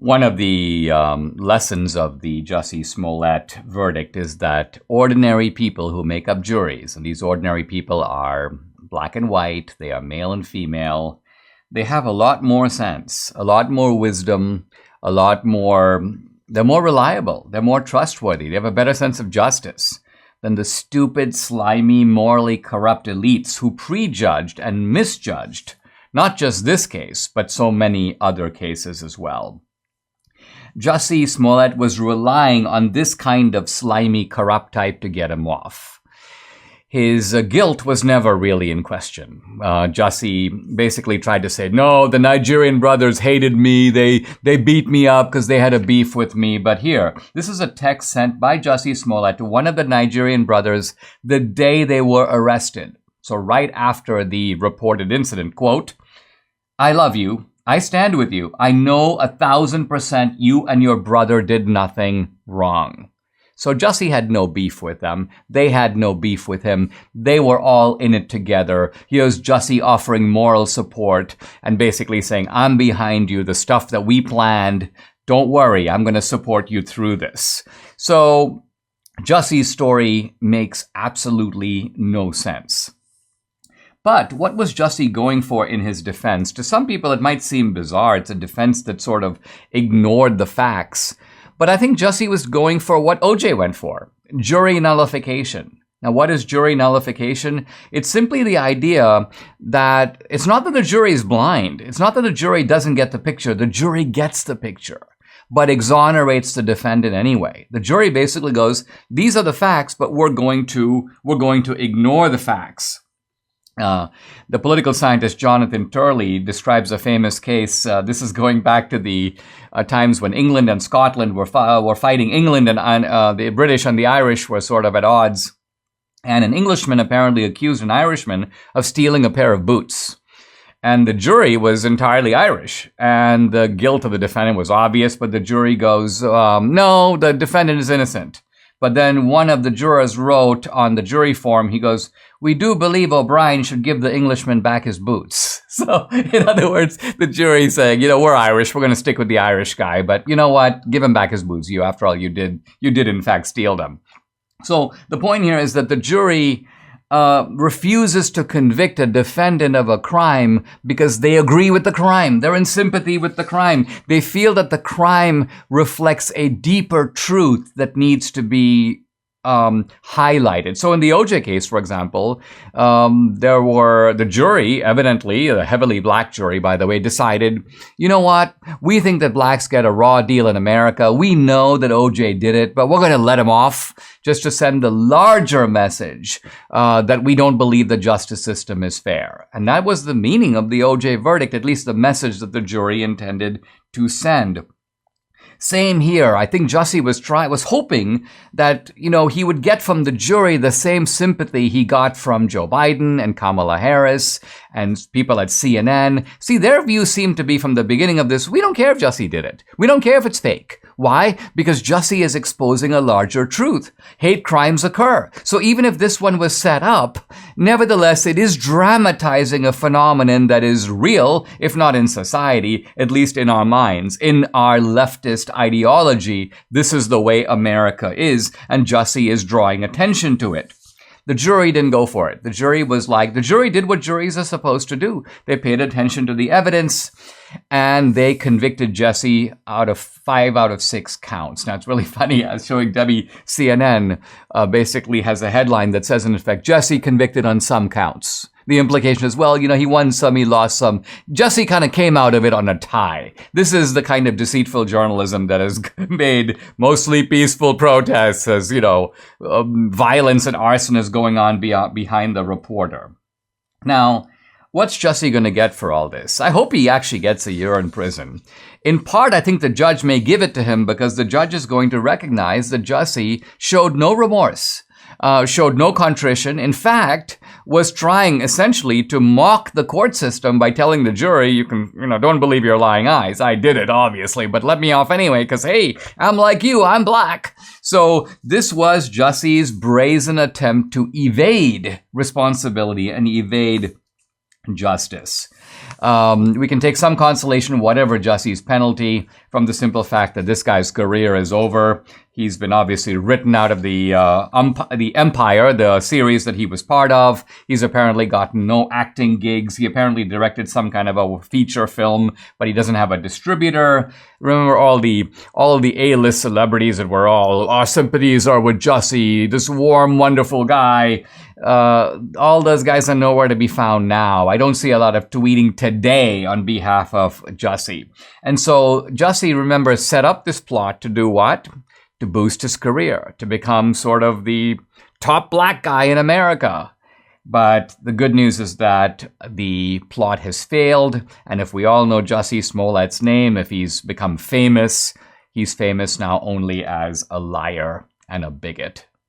One of the lessons of the Jussie Smollett verdict is that ordinary people who make up juries, and these ordinary people are black and white, they are male and female, they have a lot more sense, a lot more wisdom, they're more reliable, they're more trustworthy, they have a better sense of justice than the stupid, slimy, morally corrupt elites who prejudged and misjudged not just this case, but so many other cases as well. Jussie Smollett was relying on this kind of slimy, corrupt type to get him off. His guilt was never really in question. Jussie basically tried to say, no, the Nigerian brothers hated me, they beat me up because they had a beef with me. But here, this is a text sent by Jussie Smollett to one of the Nigerian brothers the day they were arrested. So right after the reported incident, quote, "I love you. I stand with you. I know 1,000% you and your brother did nothing wrong." So Jussie had no beef with them. They had no beef with him. They were all in it together. Here's Jussie offering moral support and basically saying, I'm behind you, the stuff that we planned. Don't worry, I'm going to support you through this. So Jussie's story makes absolutely no sense. But what was Jussie going for in his defense? To some people, it might seem bizarre. It's a defense that sort of ignored the facts. But I think Jussie was going for what OJ went for, jury nullification. Now, what is jury nullification? It's simply the idea that it's not that the jury is blind. It's not that the jury doesn't get the picture. The jury gets the picture, but exonerates the defendant anyway. The jury basically goes, these are the facts, but we're going to ignore the facts. The political scientist Jonathan Turley describes a famous case. This is going back to the times when England and Scotland were fighting. England and the British and the Irish were sort of at odds. And an Englishman apparently accused an Irishman of stealing a pair of boots. And the jury was entirely Irish. And the guilt of the defendant was obvious, but the jury goes, no, the defendant is innocent. But then one of the jurors wrote on the jury form, he goes, "We do believe O'Brien should give the Englishman back his boots." So, in other words, the jury saying, we're Irish, we're going to stick with the Irish guy, but you know what? Give him back his boots. After all, you did in fact steal them. So the point here is that the jury refuses to convict a defendant of a crime because they agree with the crime. They're in sympathy with the crime. They feel that the crime reflects a deeper truth that needs to be highlighted. So in the OJ case, for example, the jury, evidently, a heavily black jury, by the way, decided, you know what? We think that blacks get a raw deal in America. We know that OJ did it, but we're going to let him off just to send the larger message that we don't believe the justice system is fair. And that was the meaning of the OJ verdict, at least the message that the jury intended to send. Same here. I think Jussie was hoping that, he would get from the jury the same sympathy he got from Joe Biden and Kamala Harris and people at CNN. See, their views seem to be from the beginning of this, we don't care if Jussie did it. We don't care if it's fake. Why? Because Jussie is exposing a larger truth. Hate crimes occur. So even if this one was set up, nevertheless, it is dramatizing a phenomenon that is real, if not in society, at least in our minds. In our leftist ideology, this is the way America is, and Jussie is drawing attention to it. The jury didn't go for it. The jury did what juries are supposed to do. They paid attention to the evidence, and they convicted Jussie out of 5 out of 6 counts. Now, it's really funny. I was showing Debbie CNN basically has a headline that says, in effect, Jussie convicted on some counts. The implication is, well, he won some, he lost some. Jussie kind of came out of it on a tie. This is the kind of deceitful journalism that has made mostly peaceful protests as, violence and arson is going on behind the reporter. Now, what's Jussie going to get for all this? I hope he actually gets a year in prison. In part, I think the judge may give it to him because the judge is going to recognize that Jussie showed no remorse. Showed no contrition, in fact, was trying essentially to mock the court system by telling the jury, don't believe your lying eyes. I did it, obviously, but let me off anyway, because, hey, I'm like you, I'm black. So this was Jussie's brazen attempt to evade responsibility and evade justice. We can take some consolation, whatever Jussie's penalty, from the simple fact that this guy's career is over. He's been obviously written out of the Empire, the series that he was part of. He's apparently gotten no acting gigs. He apparently directed some kind of a feature film, but he doesn't have a distributor. Remember all the A-list celebrities that were all, our sympathies are with Jussie, this warm, wonderful guy. All those guys are nowhere to be found now. I don't see a lot of tweeting today on behalf of Jussie. And so Jussie, remember, set up this plot to do what? To boost his career, to become sort of the top black guy in America. But the good news is that the plot has failed, and if we all know Jussie Smollett's name, if he's become famous, he's famous now only as a liar and a bigot.